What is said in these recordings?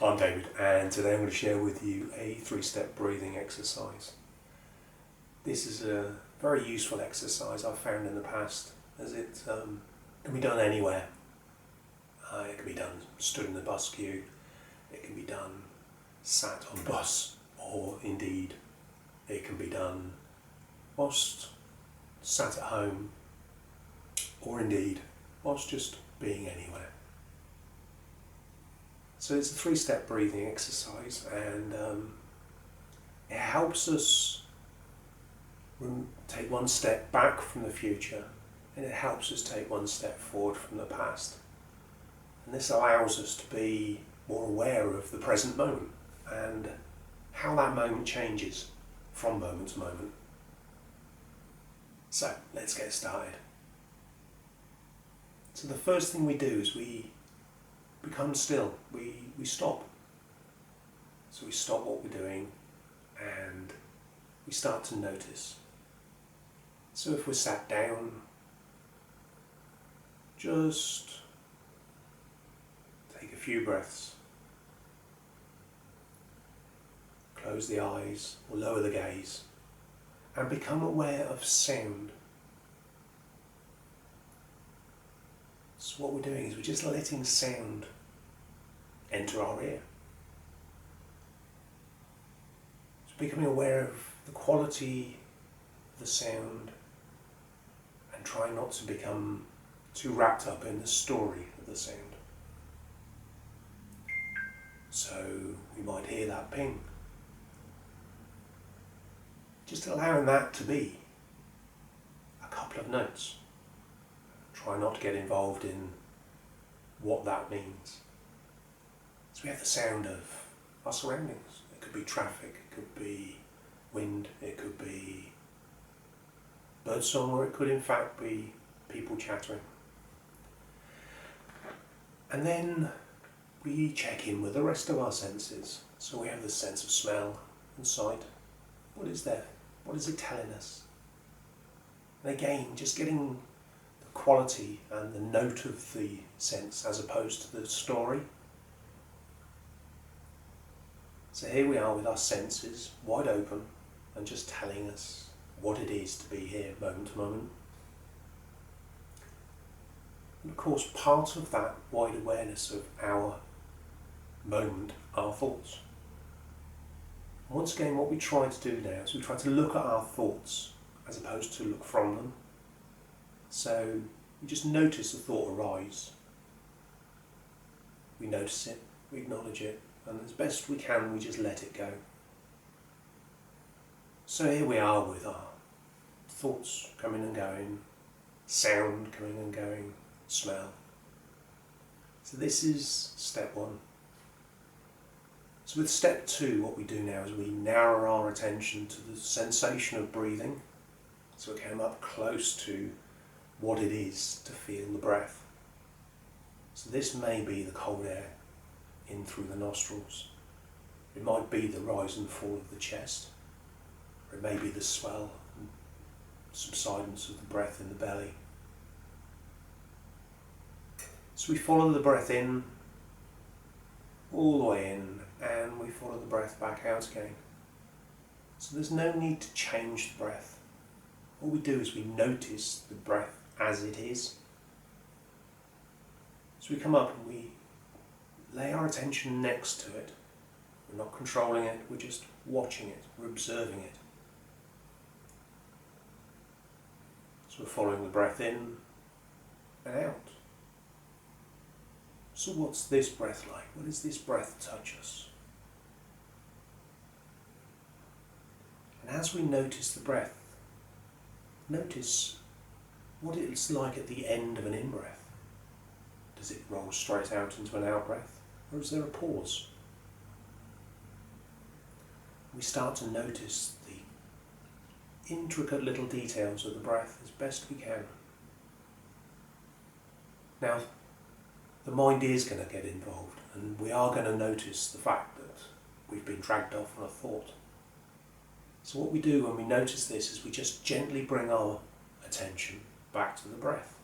I'm David, and today I'm going to share with you a 3-step breathing exercise. This is a very useful exercise I've found in the past, as it can be done anywhere. It can be done stood in the bus queue, it can be done sat on a bus, or indeed it can be done whilst sat at home, or indeed whilst just being anywhere. So it's a 3-step breathing exercise, and it helps us take one step back from the future, and it helps us take one step forward from the past. And this allows us to be more aware of the present moment and how that moment changes from moment to moment. So let's get started. So the first thing we do is we become still, we stop. So we stop what we're doing and we start to notice. So if we're sat down, just take a few breaths, close the eyes or lower the gaze, and become aware of sound. So what we're doing is we're just letting sound enter our ear. So becoming aware of the quality of the sound and trying not to become too wrapped up in the story of the sound. So we might hear that ping. Just allowing that to be a couple of notes. Try not to get involved in what that means. So we have the sound of our surroundings. It could be traffic, it could be wind, it could be birdsong, or it could in fact be people chattering. And then we check in with the rest of our senses. So we have the sense of smell and sight. What is there? What is it telling us? And again, just getting quality and the note of the sense as opposed to the story. So here we are with our senses wide open and just telling us what it is to be here moment to moment. And of course, part of that wide awareness of our moment are thoughts. And once again, what we try to do now is we try to look at our thoughts as opposed to look from them. So we just notice the thought arise. We notice it, we acknowledge it, and as best we can, we just let it go. So here we are with our thoughts coming and going, sound coming and going, smell. So this is step 1. So with step 2, what we do now is we narrow our attention to the sensation of breathing. So we come up close to what it is to feel the breath. So this may be the cold air in through the nostrils. It might be the rise and fall of the chest. Or it may be the swell and subsidence of the breath in the belly. So we follow the breath in, all the way in, and we follow the breath back out again. So there's no need to change the breath. All we do is we notice the breath as it is. So we come up and we lay our attention next to it. We're not controlling it, we're just watching it, we're observing it. So we're following the breath in and out. So what's this breath like? What does this breath touch us? And as we notice the breath, notice what it's like at the end of an in-breath. Does it roll straight out into an out-breath? Or is there a pause? We start to notice the intricate little details of the breath as best we can. Now, the mind is going to get involved, and we are going to notice the fact that we've been dragged off on a thought. So what we do when we notice this is we just gently bring our attention back to the breath.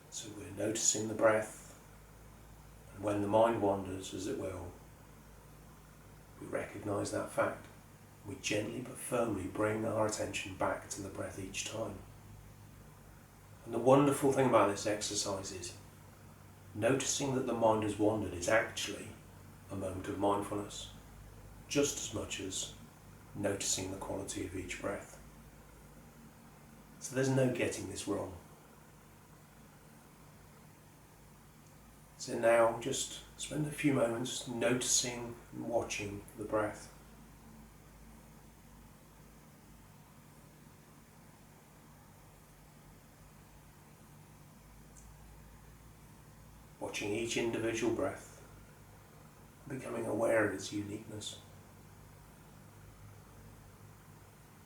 So we're noticing the breath, And when the mind wanders, as it will, we recognise that fact. We gently but firmly bring our attention back to the breath each time. And the wonderful thing about this exercise is noticing that the mind has wandered is actually a moment of mindfulness, just as much as noticing the quality of each breath. So there's no getting this wrong. So now just spend a few moments noticing and watching the breath. Watching each individual breath, becoming aware of its uniqueness.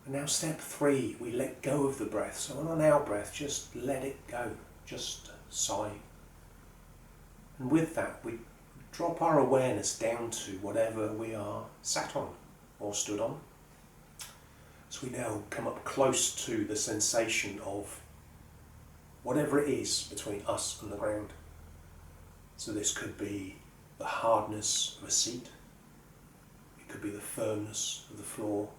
And now step 3, we let go of the breath. So on an out breath, just let it go, just sigh. And with that, we drop our awareness down to whatever we are sat on or stood on. So we now come up close to the sensation of whatever it is between us and the ground. So this could be the hardness of a seat, it could be the firmness of the floor,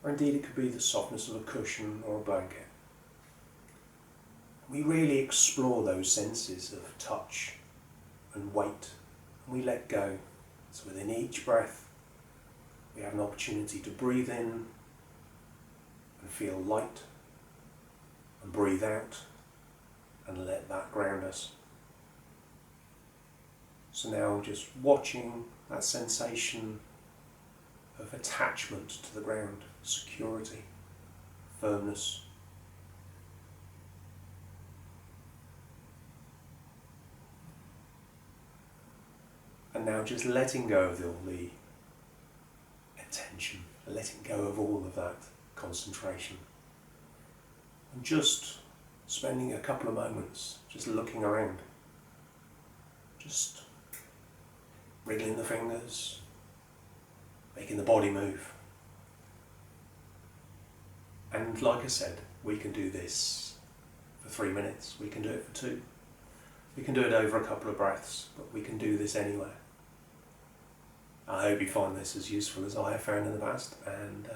or indeed it could be the softness of a cushion or a blanket. We really explore those senses of touch and weight, and we let go. So within each breath, we have an opportunity to breathe in and feel light, and breathe out and let that ground us. So now just watching that sensation of attachment to the ground, security, firmness. And now just letting go of all the attention, letting go of all of that concentration. And just spending a couple of moments just looking around. Just wriggling the fingers, making the body move. And like I said, we can do this for 3 minutes, we can do it for 2. We can do it over a couple of breaths, but we can do this anywhere. I hope you find this as useful as I have found in the past, and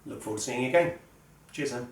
look forward to seeing you again. Cheers then.